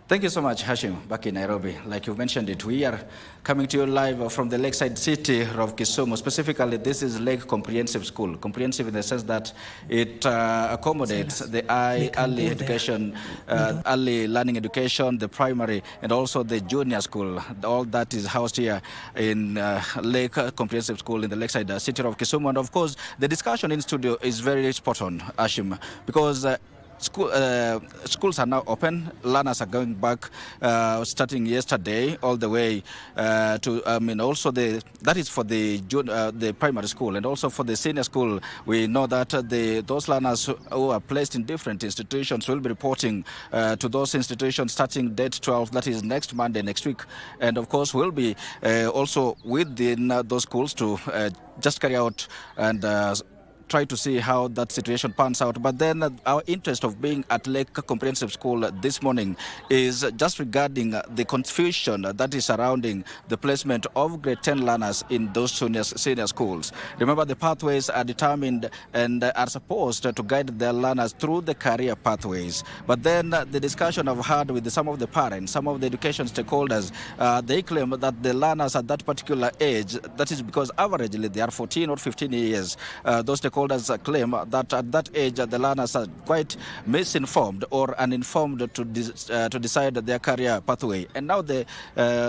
Thank you so much, Hashim, back in Nairobi. Like you mentioned it, we are coming to you live from the lakeside city of Kisumu. Specifically, this is Lake Comprehensive School. Comprehensive in the sense that it accommodates the early education, early learning education, the primary, and also the junior school. All that is housed here in Lake Comprehensive School in the lakeside city of Kisumu. And of course, the discussion in studio is very spot on, Hashim, because schools are now open. Learners are going back starting yesterday all the way also that is for the primary school, and also for the senior school. We know that those learners who are placed in different institutions will be reporting to those institutions starting date 12, that is next Monday, next week. And of course, we'll be also within those schools to just carry out and try to see how that situation pans out. But then our interest of being at Lake Comprehensive School this morning is just regarding the confusion that is surrounding the placement of grade 10 learners in those senior schools. Remember, the pathways are determined and are supposed to guide their learners through the career pathways. But then the discussion I've had with some of the parents, some of the education stakeholders, they claim that the learners at that particular age, that is because averagely they are 14 or 15 years, those stakeholders claim that at that age the learners are quite misinformed or uninformed to decide their career pathway. And now their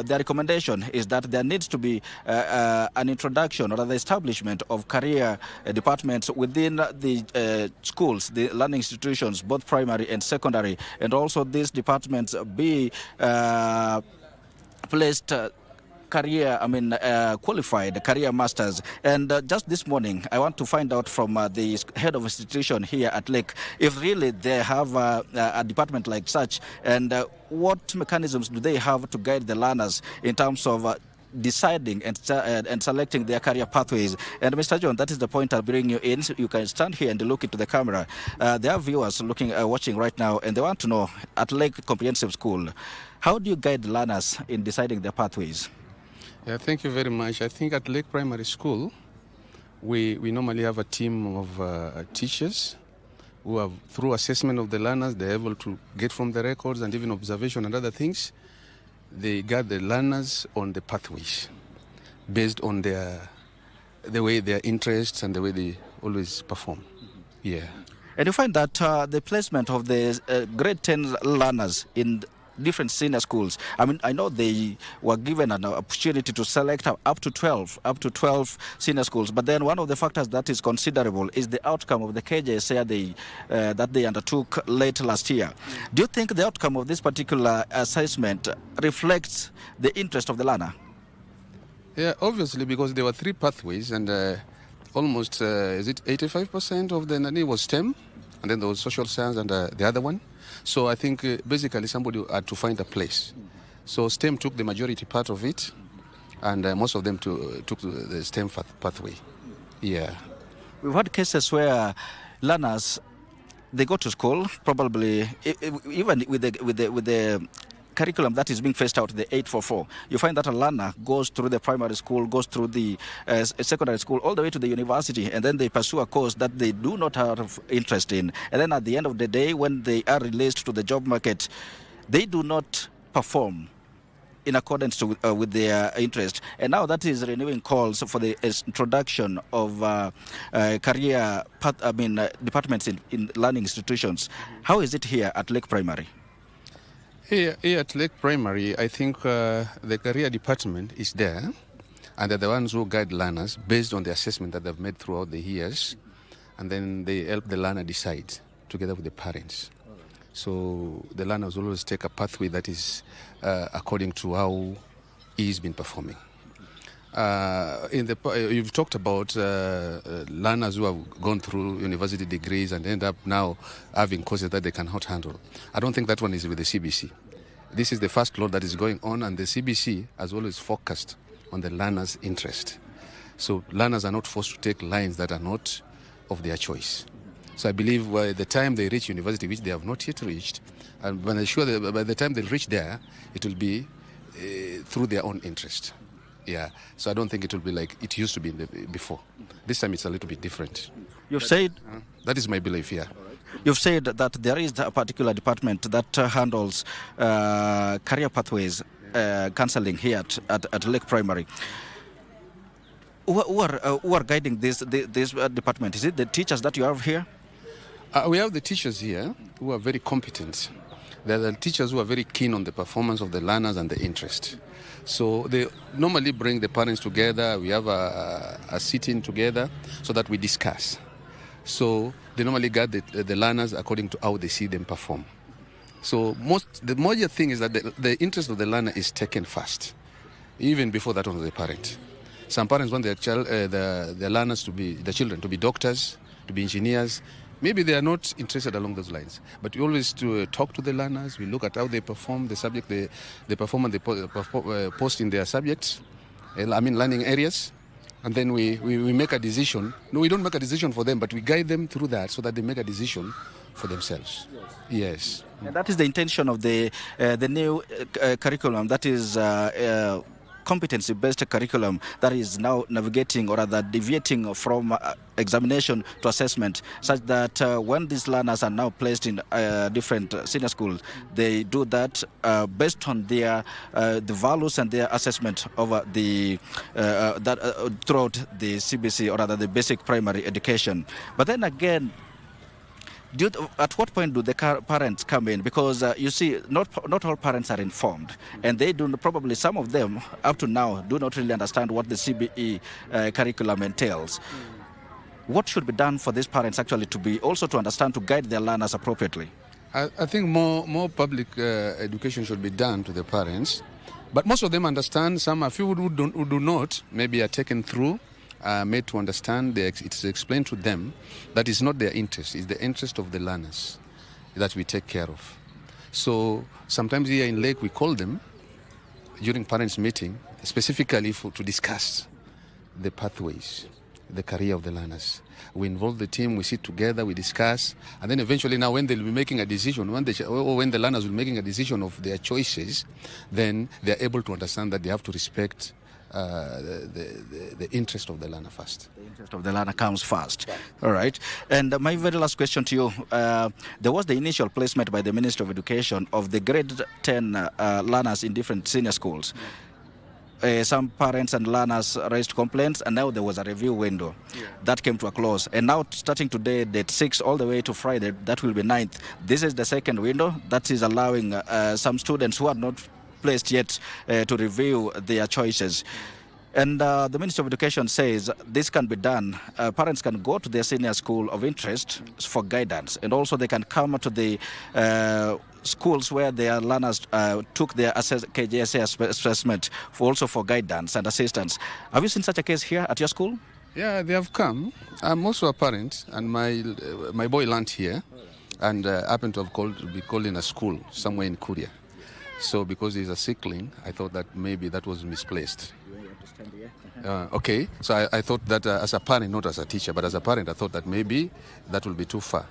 recommendation is that there needs to be an introduction or the establishment of career departments within the schools, the learning institutions, both primary and secondary, and also these departments be placed qualified career masters. And just this morning, I want to find out from the head of institution here at Lake if really they have a department like such, and what mechanisms do they have to guide the learners in terms of deciding and selecting their career pathways. And Mr. John, that is the point I'll bring you in. So you can stand here and look into the camera. There are viewers watching right now, and they want to know, at Lake Comprehensive School, how do you guide learners in deciding their pathways? Yeah, thank you very much. I think at Lake Primary School, we normally have a team of teachers who have, through assessment of the learners, they're able to get from the records and even observation and other things, they guide the learners on the pathways based on the way their interests and the way they always perform. Yeah. And you find that the placement of the grade 10 learners in different senior schools, I know they were given an opportunity to select up to 12 senior schools, but then one of the factors that is considerable is the outcome of the KJSA that they undertook late last year. Do you think the outcome of this particular assessment reflects the interest of the learner? Yeah, obviously, because there were 3 pathways, and almost, is it 85% of the NANI was STEM, and then there was social science and the other one. So I think basically somebody had to find a place. So STEM took the majority part of it, and most of them took the STEM pathway. Yeah. We've had cases where learners, they go to school, probably even with the curriculum that is being phased out, the 844, you find that a learner goes through the primary school, goes through the secondary school, all the way to the university, and then they pursue a course that they do not have interest in. And then at the end of the day, when they are released to the job market, they do not perform in accordance with their interest. And now that is renewing calls for the introduction of career departments in learning institutions. How is it here at Lake Primary? Here at Lake Primary, I think the career department is there, and they're the ones who guide learners based on the assessment that they've made throughout the years, and then they help the learner decide together with the parents. So the learners will always take a pathway that is according to how he's been performing. You've talked about learners who have gone through university degrees and end up now having courses that they cannot handle. I don't think that one is with the CBC. This is the first lot that is going on, and the CBC has always focused on the learner's interest. So learners are not forced to take lines that are not of their choice. So I believe by the time they reach university, which they have not yet reached, and when I'm sure that by the time they reach there, it will be through their own interest. Yeah, so I don't think it will be like it used to be before. This time it's a little bit different. You've said... That is my belief, yeah. You've said that there is a particular department that handles career pathways counseling here at Lake Primary. Who are guiding this department? Is it the teachers that you have here? We have the teachers here who are very competent. They're the teachers who are very keen on the performance of the learners and the interest. So they normally bring the parents together. We have a sitting together so that we discuss. So they normally guide the learners according to how they see them perform. So the major thing is that the interest of the learner is taken first, even before that one of the parent. Some parents want their children to be doctors, to be engineers. Maybe they are not interested along those lines. But we always talk to the learners. We look at how they perform the subject, they perform and they post in their subjects, learning areas. And then we make a decision. No, we don't make a decision for them, but we guide them through that so that they make a decision for themselves. Yes. And that is the intention of the new curriculum. That is competency-based curriculum that is now navigating or rather deviating from examination to assessment, such that when these learners are now placed in different senior schools, they do that based on their the values and their assessment over the throughout the CBC or rather the basic primary education. But then again, at what point do the parents come in? Because you see, not all parents are informed, and they do probably some of them up to now do not really understand what the CBE curriculum entails. What should be done for these parents actually to be also to understand, to guide their learners appropriately? I think more public education should be done to the parents, but most of them understand. A few who do not, maybe are taken through. Made to understand, it's explained to them that it's not their interest, it's the interest of the learners that we take care of. So sometimes here in Lake we call them during parents' meeting specifically to discuss the pathways, the career of the learners. We involve the team, we sit together, we discuss, and then eventually now when they'll be making a decision, when the learners will be making a decision of their choices, then they're able to understand that they have to respect the interest of the learner first. The interest of the learner comes first. Yeah. All right. And my very last question to you. There was the initial placement by the Ministry of Education of the grade 10 learners in different senior schools. Some parents and learners raised complaints, and now there was a review window that came to a close. And now starting today, date 6 all the way to Friday, that will be 9th. This is the second window that is allowing some students who are not placed yet to review their choices. And the Ministry of Education says this can be done. Parents can go to their senior school of interest for guidance, and also they can come to the schools where their learners took their KJSA assessment also for guidance and assistance. Have you seen such a case here at your school? Yeah, they have come. I'm also a parent, and my boy learned here, and happened to be called in a school somewhere in Korea. So because he's a sickling, I thought that maybe that was misplaced. Okay, so I thought that as a parent, not as a teacher, but as a parent, I thought that maybe that will be too far.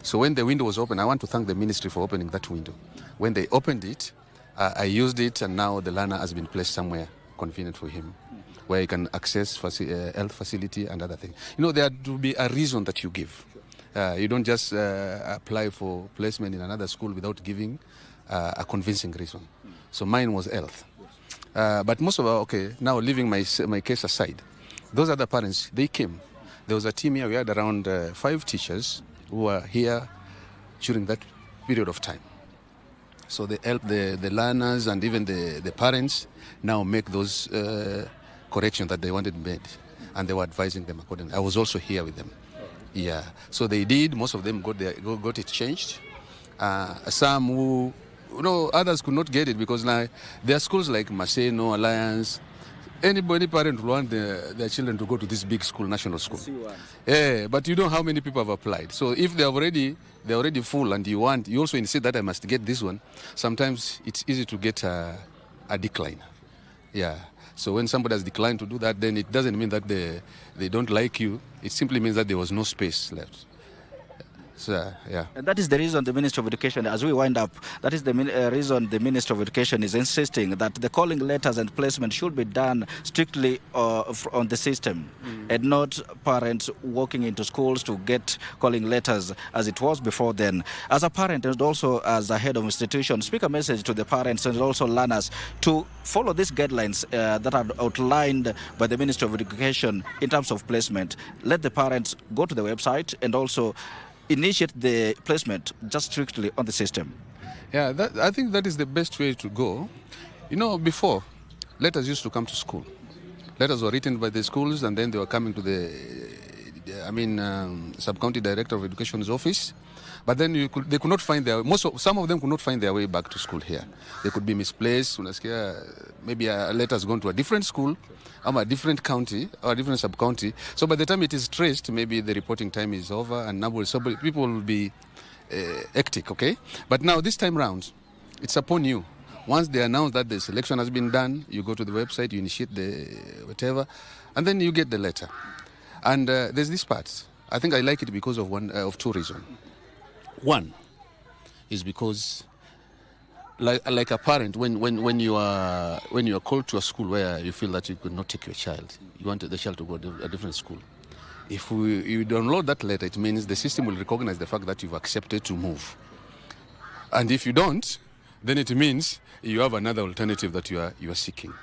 So when the window was open, I want to thank the ministry for opening that window. When they opened it, I used it, and now the learner has been placed somewhere convenient for him, where he can access health facility and other things. You know, there had to be a reason that you give. You don't just apply for placement in another school without giving a convincing reason. So mine was health. But most of now leaving my case aside, those other parents, they came. There was a team here, we had around 5 teachers who were here during that period of time. So they helped the learners and even the parents now make those corrections that they wanted made. And they were advising them accordingly. I was also here with them. Yeah. So they did, most of them got it changed. Some who, others could not get it because now there are schools like Maseno, Alliance. Any parent will want their children to go to this big school, national school. Yeah, but you know how many people have applied. So if they're already full and you also insist that I must get this one, sometimes it's easy to get a decline. Yeah. So when somebody has declined to do that, then it doesn't mean that they don't like you. It simply means that there was no space left. So, yeah. And that is the reason the Ministry of Education, as we wind up, that is the reason the Ministry of Education is insisting that the calling letters and placement should be done strictly on the system and not parents walking into schools to get calling letters as it was before then. As a parent and also as a head of institution, speak a message to the parents and also learners to follow these guidelines that are outlined by the Ministry of Education in terms of placement. Let the parents go to the website and also initiate the placement just strictly on the system. Yeah, I think that is the best way to go. You know, before, letters used to come to school. Letters were written by the schools and then they were coming to the sub-county director of education's office. But then they could not find some of them could not find their way back to school here. They could be misplaced. Maybe a letter has gone to a different school, a different county, or a different sub-county. So by the time it is traced, maybe the reporting time is over and now people will be hectic, okay? But now this time round, it's upon you. Once they announce that the selection has been done, you go to the website, you initiate the whatever, and then you get the letter. And there's this part. I think I like it because of two reasons. One is because, like a parent, when you are called to a school where you feel that you could not take your child, you want the child to go to a different school. If you download that letter, it means the system will recognize the fact that you've accepted to move. And if you don't, then it means you have another alternative that you are seeking.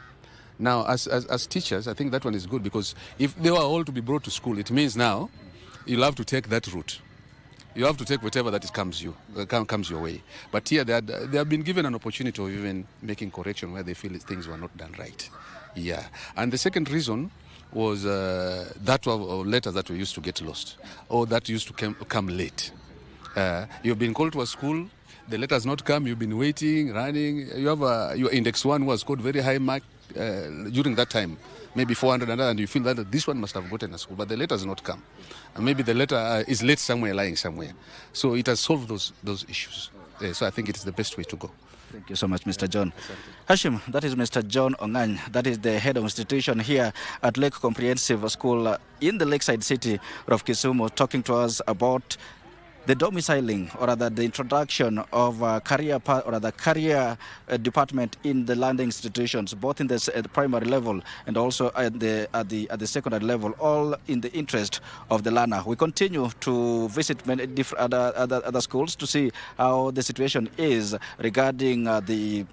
Now, as teachers, I think that one is good because if they were all to be brought to school, it means now you'll have to take that route. You have to take whatever that comes your way. But here they have been given an opportunity of even making correction where they feel things were not done right. Yeah. And the second reason was that letters that we used to get lost or that used to come late. You've been called to a school, the letter has not come, you've been waiting, running. You have your index 1 was scored very high mark during that time, maybe 400 and you feel that this one must have gotten a school, but the letter has not come. And maybe the letter is late somewhere, lying somewhere. So it has solved those issues. So I think it is the best way to go. Thank you so much, Mr. John. Hashim, that is Mr. John Ongany. That is the head of institution here at Lake Comprehensive School in the lakeside city of Kisumu, talking to us about the domiciling, or rather the introduction of career department in the land institutions, both in the primary level and also at the secondary level, all in the interest of the learner. We continue to visit many different other schools to see how the situation is regarding the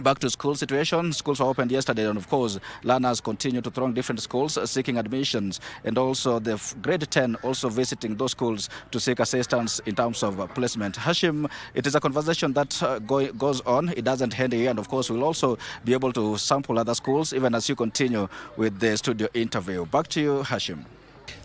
back to school situation. Schools were opened yesterday, and of course, learners continue to throng different schools seeking admissions, and also the grade 10 also visiting those schools to seek assistance in terms of placement. Hashim, it is a conversation that goes on. It doesn't end here, and of course, we'll also be able to sample other schools even as you continue with the studio interview. Back to you, Hashim.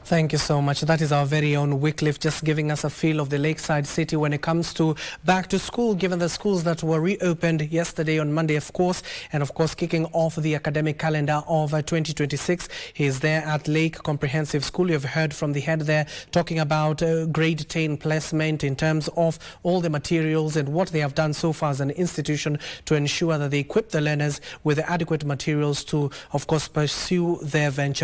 Thank you so much. That is our very own Wycliffe, just giving us a feel of the lakeside city when it comes to back to school, given the schools that were reopened yesterday on Monday, of course, and of course kicking off the academic calendar of 2026. He is there at Lake Comprehensive School. You've heard from the head there talking about grade 10 placement in terms of all the materials and what they have done so far as an institution to ensure that they equip the learners with the adequate materials to, of course, pursue their venture.